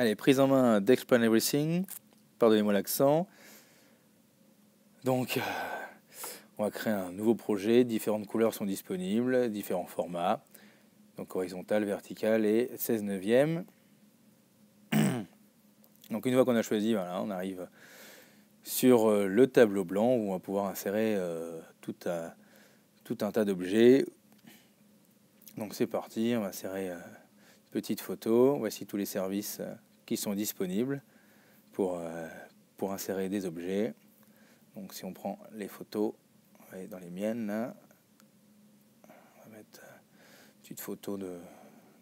Allez, prise en main d'Explain Everything. Pardonnez-moi l'accent. Donc, on va créer un nouveau projet. Différentes couleurs sont disponibles, différents formats. Donc, horizontal, vertical et 16 neuvième. Donc, une fois qu'on a choisi, voilà, on arrive sur le tableau blanc où on va pouvoir insérer tout un tas d'objets. Donc, c'est parti. On va insérer une petite photo. Voici tous les services qui sont disponibles pour insérer des objets. Donc si on prend les photos, on va aller dans les miennes, là. On va mettre une petite photo de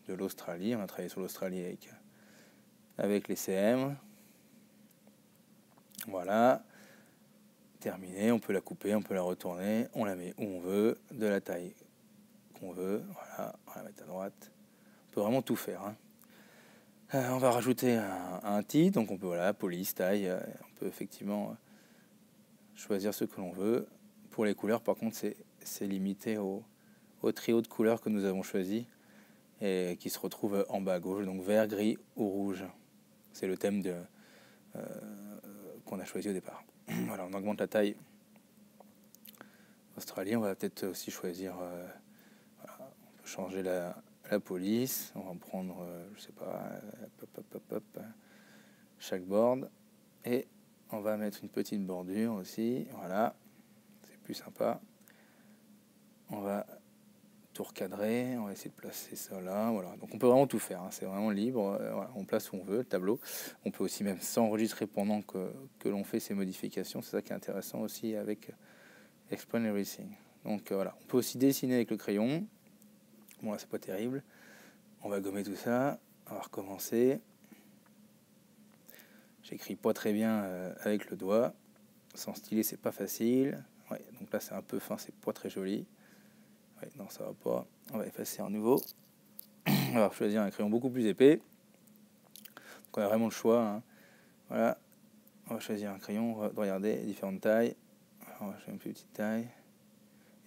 l'Australie. On va travailler sur l'Australie avec les CM. Voilà. Terminé, on peut la couper, on peut la retourner, on la met où on veut, de la taille qu'on veut. Voilà, on va la mettre à droite. On peut vraiment tout faire, hein. On va rajouter un titre, donc on peut, voilà, police, taille, on peut effectivement choisir ce que l'on veut. Pour les couleurs, par contre, c'est limité au trio de couleurs que nous avons choisi et qui se retrouve en bas à gauche, donc vert, gris ou rouge. C'est le thème qu'on a choisi au départ. Voilà, on augmente la taille Australie. On va peut-être aussi choisir, voilà, on peut changer la police. On va en prendre, je sais pas, chaque board. Et on va mettre une petite bordure aussi. Voilà, c'est plus sympa. On va tout recadrer, on va essayer de placer ça là, voilà. Donc on peut vraiment tout faire, hein. C'est vraiment libre, voilà. On place où on veut le tableau. On peut aussi même s'enregistrer pendant que l'on fait ces modifications. C'est ça qui est intéressant aussi avec Explain Everything. Donc voilà, on peut aussi dessiner avec le crayon. Bon là c'est pas terrible. On va gommer tout ça, on va recommencer. J'écris pas très bien avec le doigt. Sans stylet c'est pas facile. Ouais, donc là c'est un peu fin, c'est pas très joli. Ouais, non, ça va pas. On va effacer à nouveau. On va choisir un crayon beaucoup plus épais. Donc on a vraiment le choix, hein. Voilà. On va choisir un crayon. On va regarder différentes tailles. On va choisir une plus petite taille.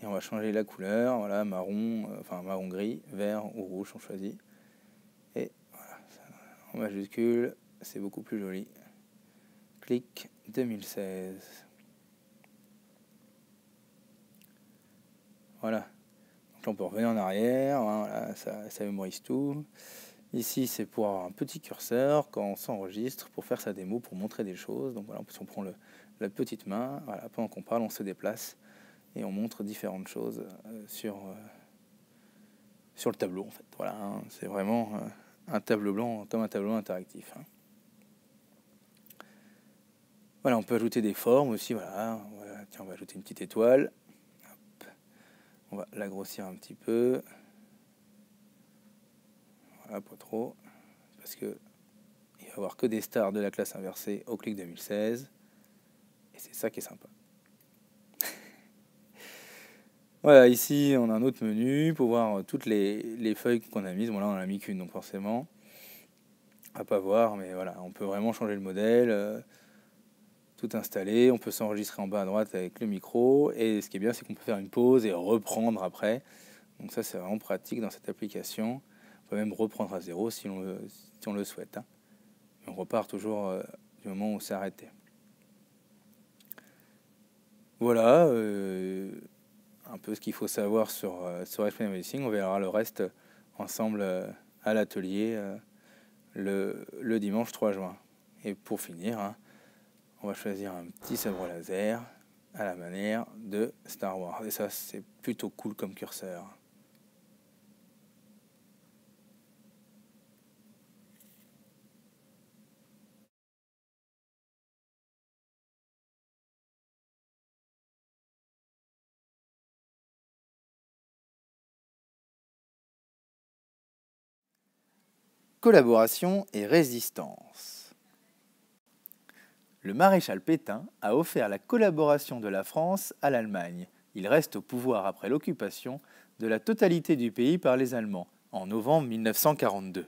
Et on va changer la couleur. Voilà, marron, enfin marron gris, vert ou rouge, on choisit. Et voilà, en majuscule, c'est beaucoup plus joli. Clic 2016. Voilà. Donc là, on peut revenir en arrière. Hein, voilà, ça mémorise tout. Ici, c'est pour avoir un petit curseur quand on s'enregistre pour faire sa démo, pour montrer des choses. Donc voilà, si on prend la petite main, voilà, pendant qu'on parle, on se déplace et on montre différentes choses sur le tableau, en fait. Voilà, hein, c'est vraiment un tableau blanc comme un tableau interactif, hein. Voilà, on peut ajouter des formes aussi. Voilà, tiens, on va ajouter une petite étoile. Hop. On va la grossir un petit peu. Voilà, pas trop, parce que il va y avoir que des stars de la classe inversée au clic 2016. Et c'est ça qui est sympa. Voilà, ici, on a un autre menu pour voir toutes les feuilles qu'on a mises. Bon, là, on n'en a mis qu'une, donc forcément, on va pas voir, mais voilà, on peut vraiment changer le modèle, tout installer. On peut s'enregistrer en bas à droite avec le micro. Et ce qui est bien, c'est qu'on peut faire une pause et reprendre après. Donc ça, c'est vraiment pratique dans cette application. On peut même reprendre à zéro si on le souhaite, hein. On repart toujours du moment où on s'est arrêté. Voilà, un peu ce qu'il faut savoir sur Explain Everything. On verra le reste ensemble à l'atelier le dimanche 3 juin. Et pour finir, hein, on va choisir un petit sabre laser à la manière de Star Wars. Et ça, c'est plutôt cool comme curseur. Collaboration et résistance. Le maréchal Pétain a offert la collaboration de la France à l'Allemagne. Il reste au pouvoir après l'occupation de la totalité du pays par les Allemands, en novembre 1942.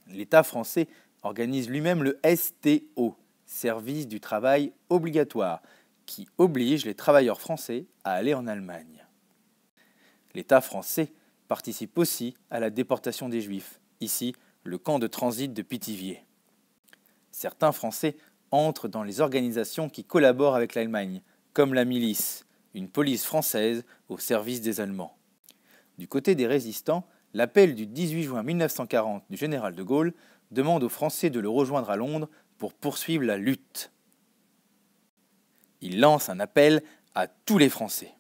L'État français organise lui-même le STO, Service du travail obligatoire, qui oblige les travailleurs français à aller en Allemagne. L'État français participe aussi à la déportation des Juifs, ici le camp de transit de Pithiviers. Certains Français entrent dans les organisations qui collaborent avec l'Allemagne, comme la milice, une police française au service des Allemands. Du côté des résistants, l'appel du 18 juin 1940 du général de Gaulle demande aux Français de le rejoindre à Londres pour poursuivre la lutte. Il lance un appel à tous les Français.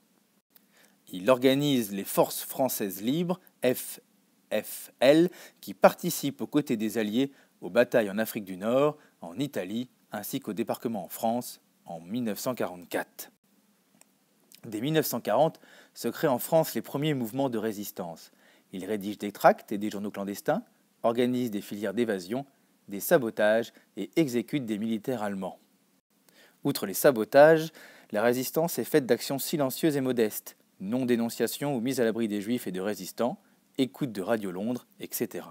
Il organise les Forces françaises libres, FFL, qui participent aux côtés des Alliés aux batailles en Afrique du Nord, en Italie, ainsi qu'au débarquement en France en 1944. Dès 1940 se créent en France les premiers mouvements de résistance. Il rédige des tracts et des journaux clandestins, organise des filières d'évasion, des sabotages et exécute des militaires allemands. Outre les sabotages, la résistance est faite d'actions silencieuses et modestes, non-dénonciation ou mise à l'abri des juifs et de résistants, écoute de Radio Londres, etc.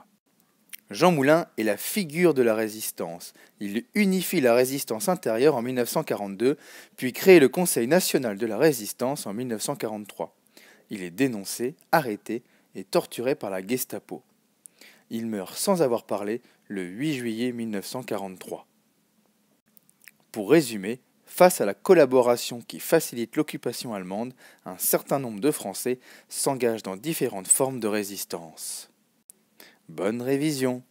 Jean Moulin est la figure de la résistance. Il unifie la résistance intérieure en 1942, puis crée le Conseil national de la résistance en 1943. Il est dénoncé, arrêté et torturé par la Gestapo. Il meurt sans avoir parlé le 8 juillet 1943. Pour résumer, face à la collaboration qui facilite l'occupation allemande, un certain nombre de Français s'engagent dans différentes formes de résistance. Bonne révision!